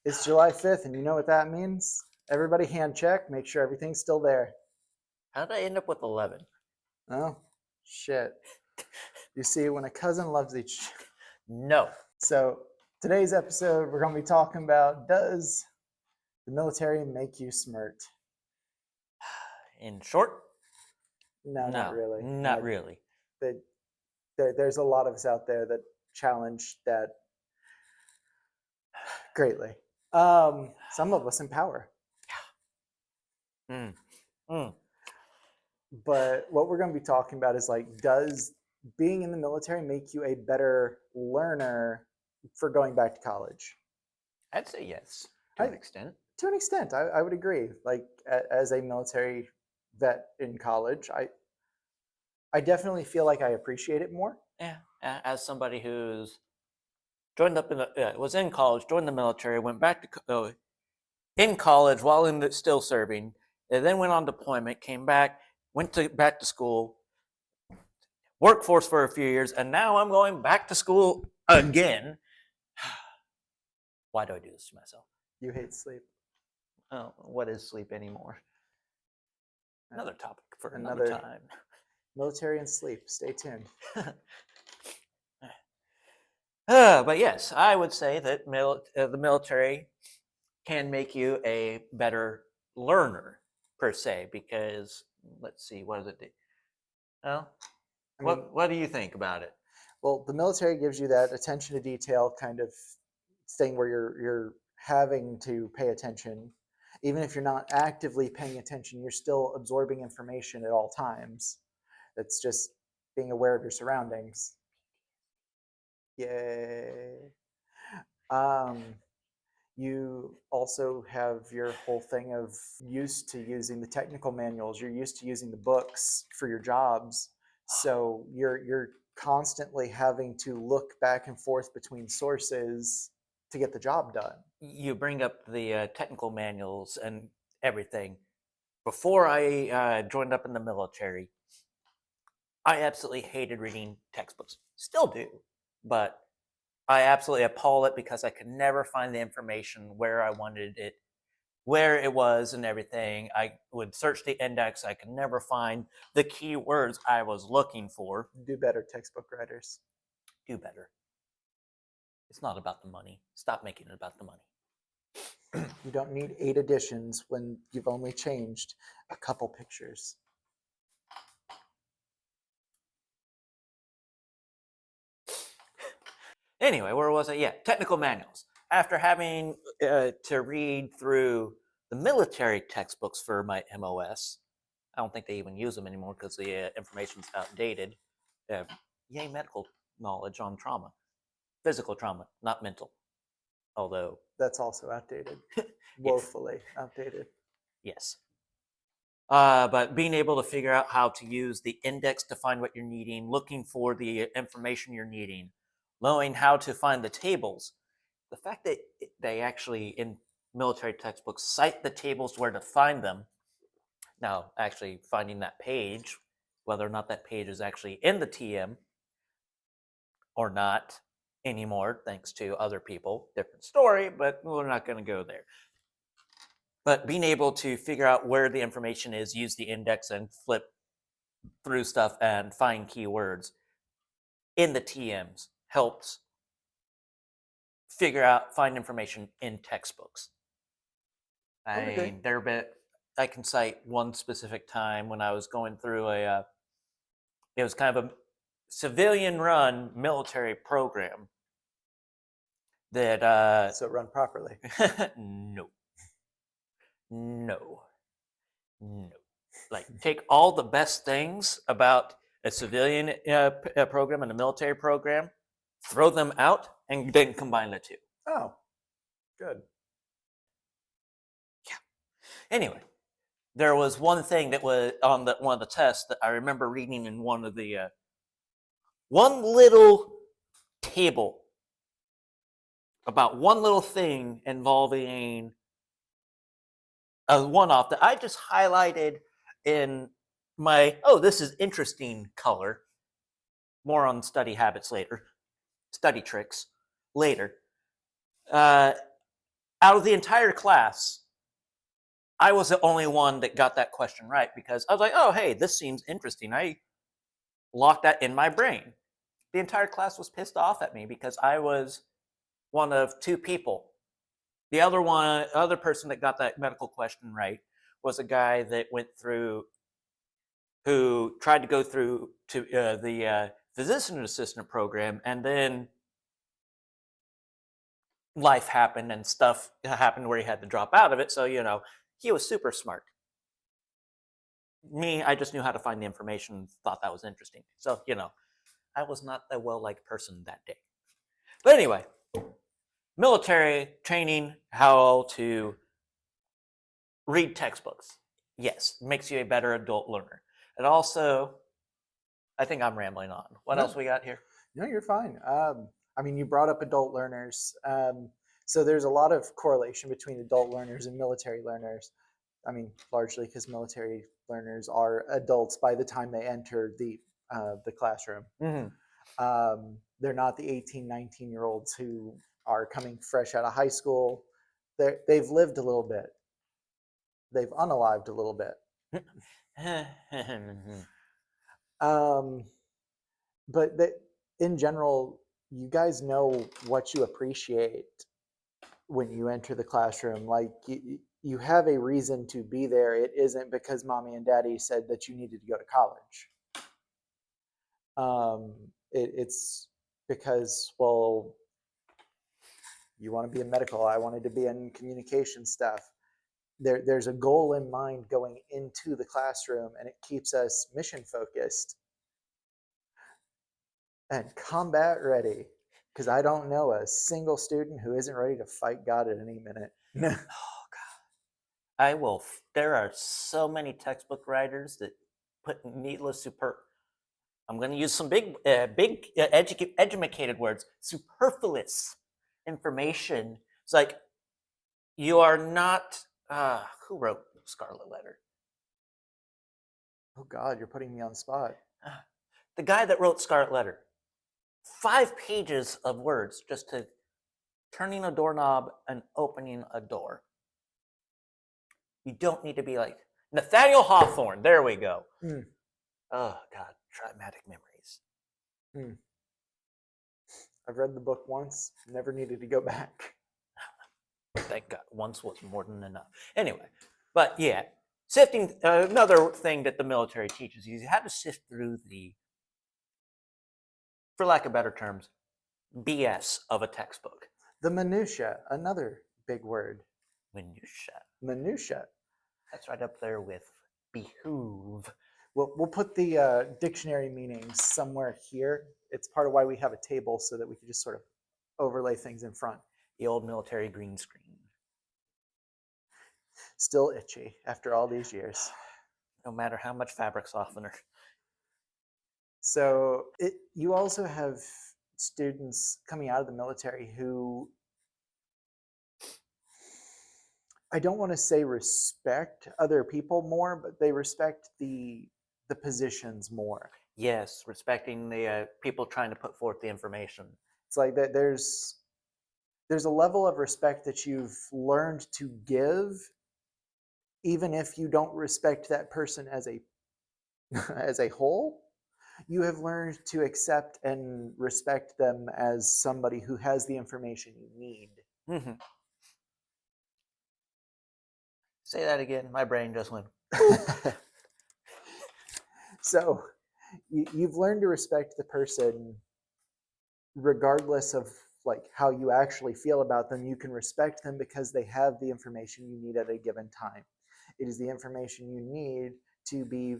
It's July 5th, and you know what that means? Everybody hand check, make sure everything's still there. How did I end up with 11? Oh, shit. You see, when a cousin loves each. No. So, today's episode, we're going to be talking about, does the military make you smirt? In short, No, not no, really. not really. There's a lot of us out there that challenge that greatly. Some of us in power. Mm. Mm. But what we're going to be talking about is like, does being in the military make you a better learner for going back to college? I'd say yes, to I, an extent. to an extent, I would agree. Like as a military vet in college, I definitely feel like I appreciate it more. Yeah, as somebody who's joined up was in college, joined the military, went back to in college while still serving, and then went on deployment, came back, back to school, workforce for a few years, and now I'm going back to school again. Why do I do this to myself? You hate sleep. Oh, what is sleep anymore? Another topic for another time. Military and sleep. Stay tuned. But yes, I would say that the military can make you a better learner, per se, because let's see, what does it do? Well, what do you think about it? Well, the military gives you that attention to detail kind of thing where you're having to pay attention. Even if you're not actively paying attention, you're still absorbing information at all times. That's just being aware of your surroundings. Yay. Um, you also have your whole thing of used to using the technical manuals. You're used to using the books for your jobs. So you're constantly having to look back and forth between sources to get the job done. You bring up the technical manuals and everything. Before I joined up in the military, I absolutely hated reading textbooks. Still do, but I absolutely appall it because I could never find the information where I wanted it, where it was, and everything. I would search the index. I could never find the keywords I was looking for. Do better, textbook writers. Do better. It's not about the money. Stop making it about the money. You don't need 8 editions when you've only changed a couple pictures. Anyway, where was I? Yeah, technical manuals. After having to read through the military textbooks for my MOS, I don't think they even use them anymore because the information's outdated. Yay, medical knowledge on trauma. Physical trauma, not mental. Although that's also outdated. Woefully outdated. Yes. But being able to figure out how to use the index to find what you're needing, looking for the information you're needing, knowing how to find the tables. The fact that they actually, in military textbooks, cite the tables where to find them. Now, actually finding that page, whether or not that page is actually in the TM or not anymore, thanks to other people, different story, but we're not going to go there. But being able to figure out where the information is, use the index and flip through stuff and find keywords in the TMs helps find information in textbooks. I can cite one specific time when I was going through it was kind of a civilian-run military program that so run properly. No. Like, take all the best things about a civilian program and a military program, throw them out, and then combine the two. Oh, good. Yeah. Anyway, there was one thing that was on one of the tests that I remember reading in one of the one little table about one little thing involving a one-off that I just highlighted in my, this is interesting color. More on study habits later. Study tricks later. Out of the entire class, I was the only one that got that question right because I was like, oh, hey, this seems interesting. I locked that in my brain. The entire class was pissed off at me because I was one of two people. The other person that got that medical question right was a guy that went through, who tried to go through to the physician assistant program, and then life happened and stuff happened where he had to drop out of it. So, he was super smart. Me, I just knew how to find the information and thought that was interesting. So, I was not a well liked person that day. But anyway, military training, how to read textbooks. Yes, makes you a better adult learner. And also, I think I'm rambling on. What else No, we got here? no, you're fine. I mean, you brought up adult learners. So there's a lot of correlation between adult learners and military learners. I mean, largely because military learners are adults by the time they enter the classroom. Mm-hmm. They're not the 18, 19-year-olds who are coming fresh out of high school. They've lived a little bit. They've unalived a little bit. Um, but in general, you guys know what you appreciate when you enter the classroom. Like you have a reason to be there. It isn't because mommy and daddy said that you needed to go to college. It's because, well, you want to be in medical. I wanted to be in communication stuff. There's a goal in mind going into the classroom, and it keeps us mission focused and combat ready. Because I don't know a single student who isn't ready to fight God at any minute. Oh God, I will. There are so many textbook writers that put needless super. I'm going to use some educated words. Superfluous information. It's like you are not. Who wrote Scarlet Letter? Oh God, you're putting me on the spot. The guy that wrote Scarlet Letter. 5 pages of words just to turning a doorknob and opening a door. You don't need to be like Nathaniel Hawthorne. There we go. Mm. Oh God, traumatic memories. Mm. I've read the book once, never needed to go back. Thank God, once was more than enough. Anyway, but yeah, sifting. Another thing that the military teaches you how to sift through the, for lack of better terms, BS of a textbook. The minutia, another big word. Minutia. Minutia. That's right up there with behoove. We'll put the dictionary meanings somewhere here. It's part of why we have a table so that we can just sort of overlay things in front. The old military green screen. Still itchy after all these years. No matter how much fabric softener. So you also have students coming out of the military who, I don't want to say respect other people more, but they respect the positions more. Yes, respecting the people trying to put forth the information. It's like that there's a level of respect that you've learned to give, even if you don't respect that person as a as a whole. You have learned to accept and respect them as somebody who has the information you need. Mm-hmm. Say that again. My brain just went. So you've learned to respect the person regardless of like how you actually feel about them. You can respect them because they have the information you need at a given time. It is the information you need to be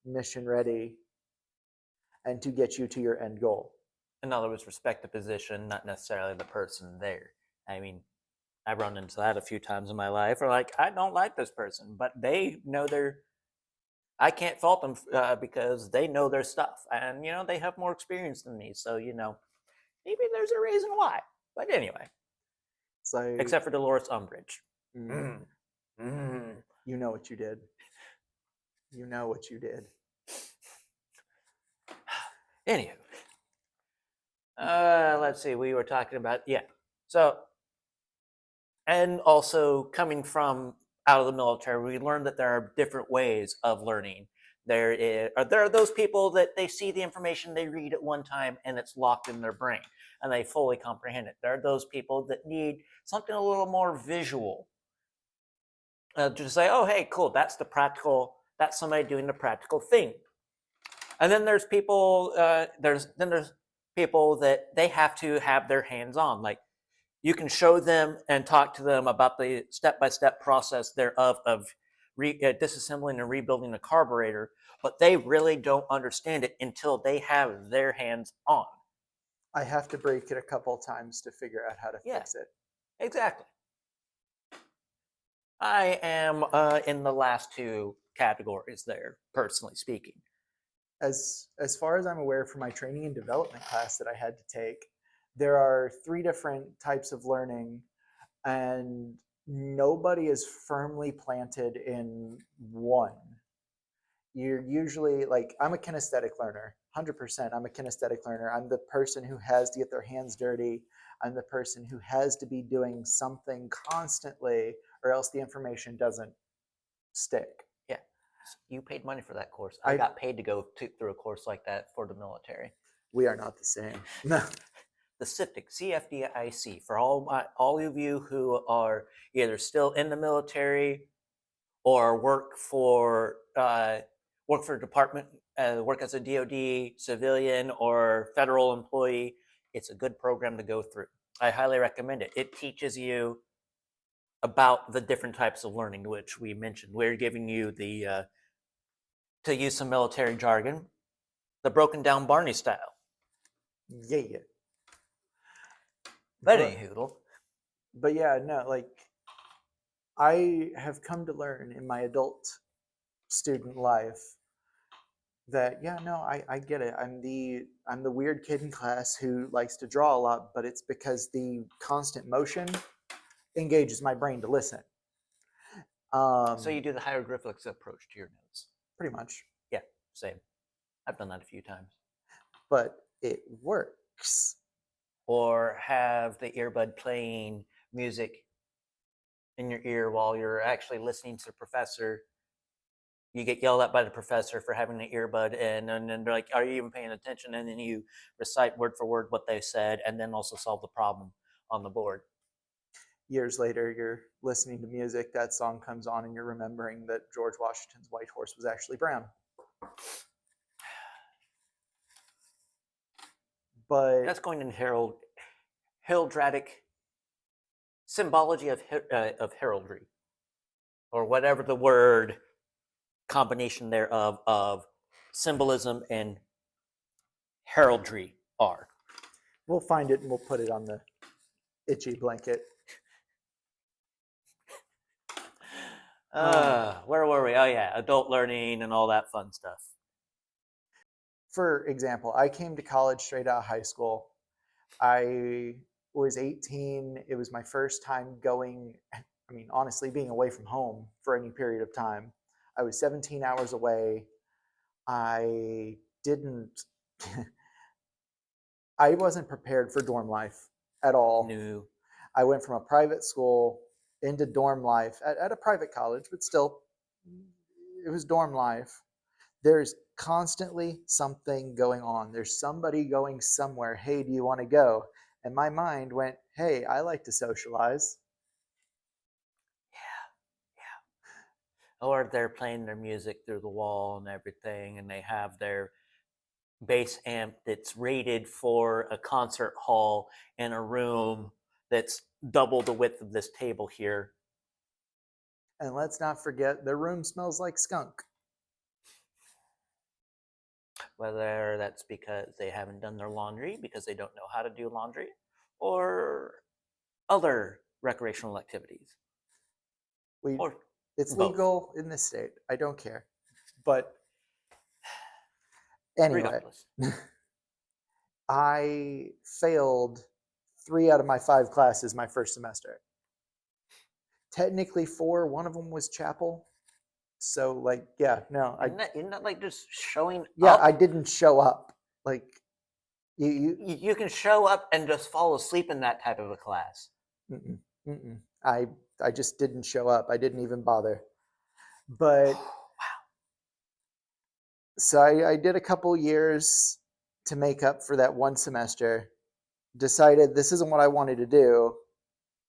mission ready and to get you to your end goal. In other words, respect the position, not necessarily the person there. I mean, I've run into that a few times in my life. Or like, I don't like this person, but they know their. I can't fault them because they know their stuff, and they have more experience than me. So maybe there's a reason why. But anyway, So except for Dolores Umbridge. mm, you know what you did. You know what you did. Anywho, let's see. We were talking about So And also coming from out of the military, we learned that there are different ways of learning. There are those people that they see the information, they read it one time, and it's locked in their brain, and they fully comprehend it. There are those people that need something a little more visual, to say, "Oh, hey, cool, that's the practical. That's somebody doing the practical thing." And then there's people. There's people that they have to have their hands on, like you can show them and talk to them about the step-by-step process thereof of disassembling and rebuilding a carburetor, but they really don't understand it until they have their hands on. I have to break it a couple times to figure out how to Yeah, fix it. exactly. I am in the last two categories there, personally speaking. As far as I'm aware from my training and development class that I had to take, there are three different types of learning, and nobody is firmly planted in one. You're usually like, I'm a kinesthetic learner, 100%. I'm a kinesthetic learner. I'm the person who has to get their hands dirty. I'm the person who has to be doing something constantly, or else the information doesn't stick. Yeah, you paid money for that course. I I got paid to go through a course like that for the military. We are not the same. No. The CFDIC, for all of you who are either still in the military or work for a department, work as a DoD civilian or federal employee. It's a good program to go through. I highly recommend it. It teaches you about the different types of learning, which we mentioned. We're giving you to use some military jargon, the broken down Barney style. Yeah. But But anywho, but yeah, no, like I have come to learn in my adult student life that yeah, no, I get it. I'm the weird kid in class who likes to draw a lot, but it's because the constant motion engages my brain to listen. so Um, you do the hieroglyphics approach to your notes. Pretty much, Yeah, same. I've done that a few times. but it works. Or have the earbud playing music in your ear while you're actually listening to the professor. You get yelled at by the professor for having the earbud in, and then they're like, "Are you even paying attention?" And then you recite word for word what they said, and then also solve the problem on the board. Years later, you're listening to music, that song comes on, and you're remembering that George Washington's white horse was actually brown. But That's going in heraldratic symbology of heraldry, or whatever the word combination thereof of symbolism and heraldry are. we'll find it and we'll put it on the itchy blanket. Where were we? Oh yeah, adult learning and all that fun stuff. For example, I came to college straight out of high school. I was 18. It was my first time going, I mean, honestly, being away from home for any period of time. I was 17 hours away. I didn't, I wasn't prepared for dorm life at all. New. I went from a private school into dorm life at a private college, but still, it was dorm life. There's constantly something going on. There's somebody going somewhere. Hey, do you want to go? And my mind went, hey, I like to socialize. Yeah, yeah. Or they're playing their music through the wall and everything, and they have their bass amp that's rated for a concert hall in a room that's double the width of this table here. And let's not forget, the room smells like skunk. Whether that's because they haven't done their laundry, because they don't know how to do laundry, or other recreational activities, We, or it's both. legal in this state. I don't care. But anyway, Regardless. I failed 3 out of my 5 classes my first semester. Technically 4. One of them was chapel. So like, yeah, no, Isn't that like just showing yeah, I up? didn't show up. Like you You can show up and just fall asleep in that type of a class. mm-mm, mm-mm. I I just didn't show up. I didn't even bother. But so I did a couple years to make up for that one semester. Decided this isn't what I wanted to do.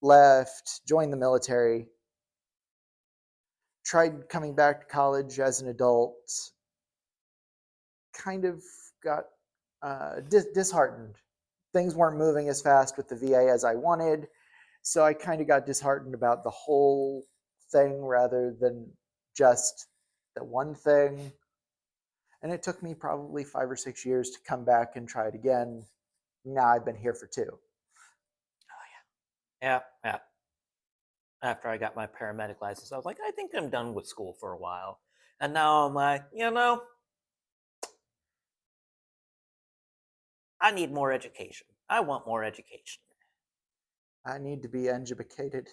Left, joined the military. Tried coming back to college as an adult. Kind of got disheartened. Things weren't moving as fast with the VA as I wanted. So I kind of got disheartened about the whole thing rather than just the one thing. And it took me probably 5 or 6 years to come back and try it again. Now I've been here for 2. Yeah, yeah. After I got my paramedic license, I was like, I think I'm done with school for a while. And now I'm like, I need more education. I want more education. I need to be educated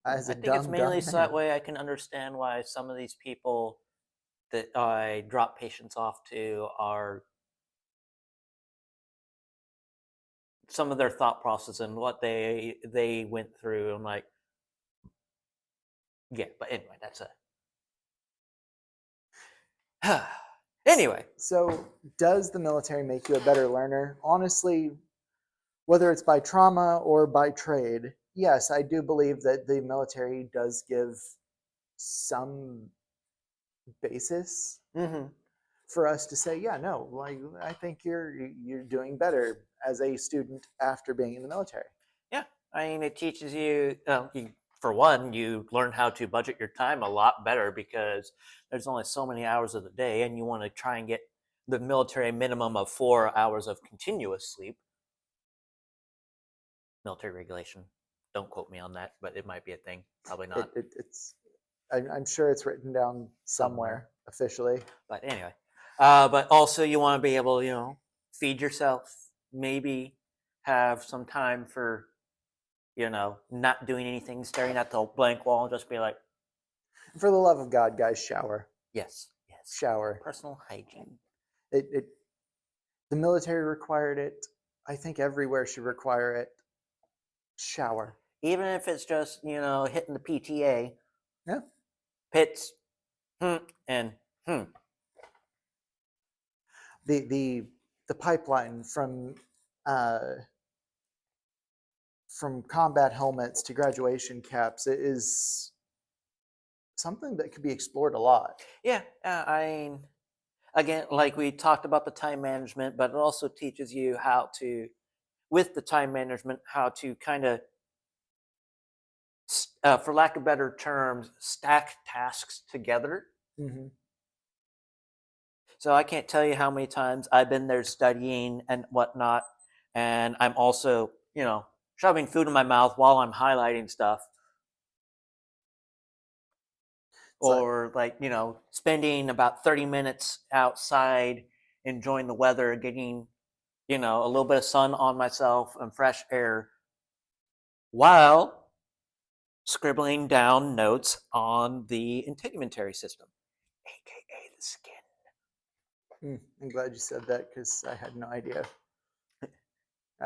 as I a think it's dumb, mainly dumb so that man. way I can understand why some of these people that I drop patients off to are some of their thought process and what they went through. I'm like, yeah, but anyway, that's a anyway. So, does the military make you a better learner? Honestly, whether it's by trauma or by trade, yes, I do believe that the military does give some basis Mm-hmm. for us to say, yeah, no, like I think you're doing better as a student after being in the military. Yeah, I mean, it teaches you, for one, you learn how to budget your time a lot better because there's only so many hours of the day, and you want to try and get the military minimum of 4 hours of continuous sleep. Military regulation. Don't quote me on that, but it might be a thing. Probably not. It's I'm sure it's written down Somewhere. somewhere officially. But anyway, but also you want to be able, feed yourself. Maybe have some time for, not doing anything, staring at the blank wall, and just be like, For the love of God, guys, shower, yes, yes. shower. Personal hygiene. It the military required it. I think everywhere should require it. Shower. Even if it's just, hitting the PTA, Yeah. pits, and The pipeline uh, from combat helmets to graduation caps is something that could be explored a lot. yeah, I mean, again, like we talked about the time management, but it also teaches you how to, with the time management, how to kind of, for lack of better terms, stack tasks together. Mm-hmm. So I can't tell you how many times I've been there studying and whatnot, and I'm also, shoving food in my mouth while I'm highlighting stuff, It's like or like, spending about 30 minutes outside enjoying the weather, getting, a little bit of sun on myself and fresh air while scribbling down notes on the integumentary system, aka the skin. I'm glad you said that because I had no idea.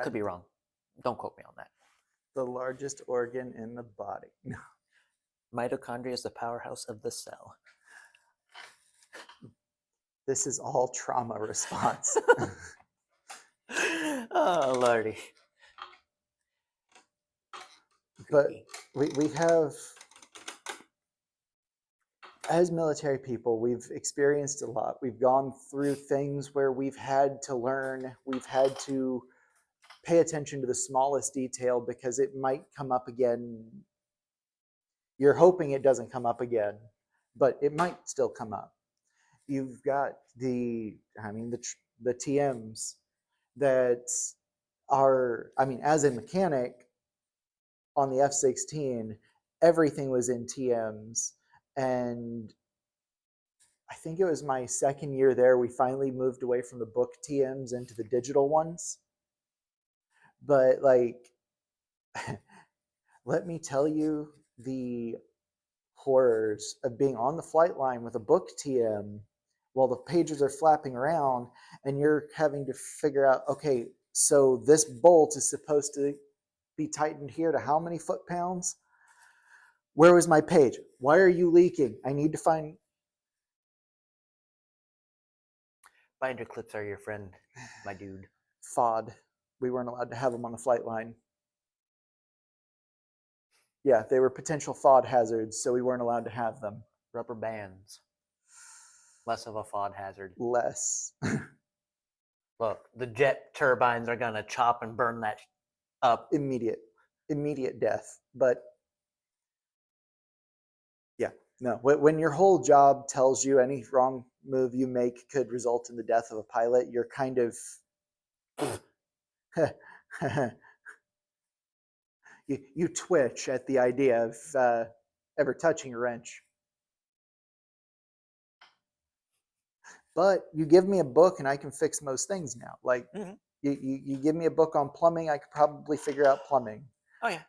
Could be wrong. Don't quote me on that. The largest organ in the body. Mitochondria is the powerhouse of the cell. This is all trauma response. Oh, Lordy. But we have, as military people, we've experienced a lot. We've gone through things where we've had to learn, we've had to pay attention to the smallest detail because it might come up again. You're hoping it doesn't come up again, but it might still come up. You've got the TMs that are, as a mechanic on the F-16, everything was in TMs. And I think it was my second year there, we finally moved away from the book TMs into the digital ones. But like, let me tell you the horrors of being on the flight line with a book TM while the pages are flapping around and you're having to figure out, okay, so this bolt is supposed to be tightened here to how many foot-pounds? Where was my page? Why are you leaking? I need to find. Binder clips are your friend, my dude. FOD. We weren't allowed to have them on the flight line. Yeah, they were potential FOD hazards, so we weren't allowed to have them. Rubber bands. Less of a FOD hazard. Less. Look, the jet turbines are gonna chop and burn that up. Immediate death. But yeah, no. When your whole job tells you any wrong move you make could result in the death of a pilot, you're kind of you twitch at the idea of ever touching a wrench. But you give me a book and I can fix most things now. Like you give me a book on plumbing, I could probably figure out plumbing. Oh yeah.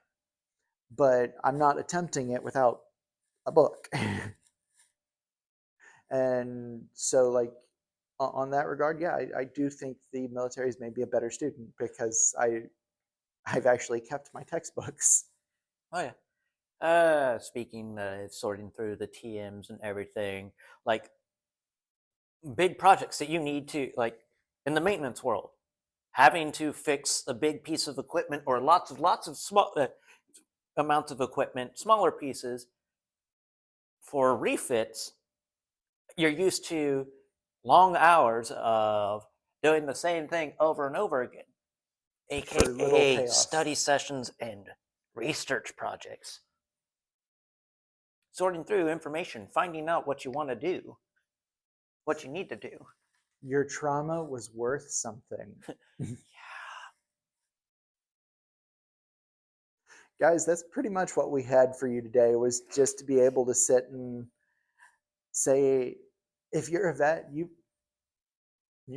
But I'm not attempting it without a book. And so like on that regard, yeah, I do think the military is maybe a better student because I've actually kept my textbooks. Oh yeah. Speaking of sorting through the TMs and everything, like big projects that you need to, like in the maintenance world, having to fix a big piece of equipment or lots of small amounts of equipment, smaller pieces for refits, you're used to long hours of doing the same thing over and over again, For little aka payoff. study sessions and research projects. Sorting through information, finding out what you want to do, what you need to do. Your trauma was worth something. Yeah. Guys, that's pretty much what we had for you today, was just to be able to sit and say, if you're a vet, you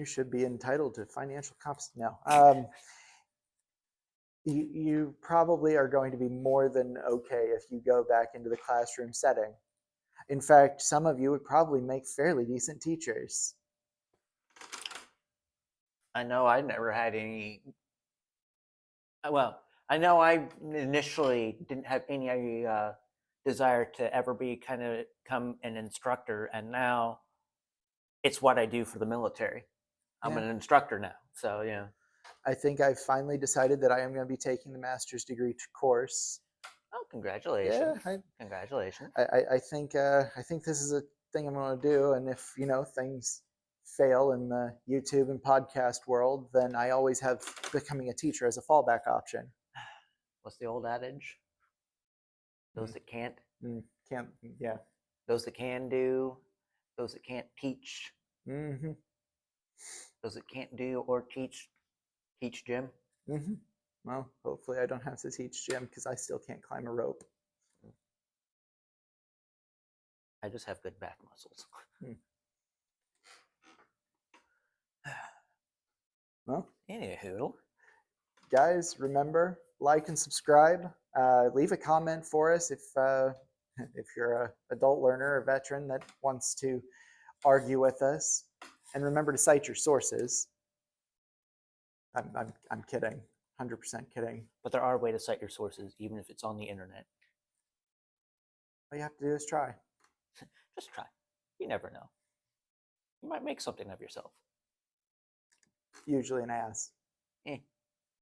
should be entitled to financial compensation. No, you probably are going to be more than okay if you go back into the classroom setting. In fact, some of you would probably make fairly decent teachers. I know I never had any. Well, I know I initially didn't have any desire to ever become an instructor, and now it's what I do for the military. I'm Yeah. an instructor now, so yeah. I think I've finally decided that I am going to be taking the master's degree course. Oh, Yeah, congratulations! Congratulations! I think this is a thing I'm going to do, and if things fail in the YouTube and podcast world, then I always have becoming a teacher as a fallback option. What's the old adage? Those that can't, Can't, yeah. those that can do, those that can't teach, Mm-hmm. those that can't do or teach Jim. Mm-hmm. Well, hopefully I don't have to teach Jim because I still can't climb a rope. I just have good back muscles. Well, Anywho, guys, remember, like and subscribe. Leave a comment for us if you're an adult learner or veteran that wants to argue with us. And remember to cite your sources. I'm kidding. 100% kidding. but there are ways to cite your sources, even if it's on the internet. All you have to do is try. Just try. You never know. You might make something of yourself. Usually an ass. Eh.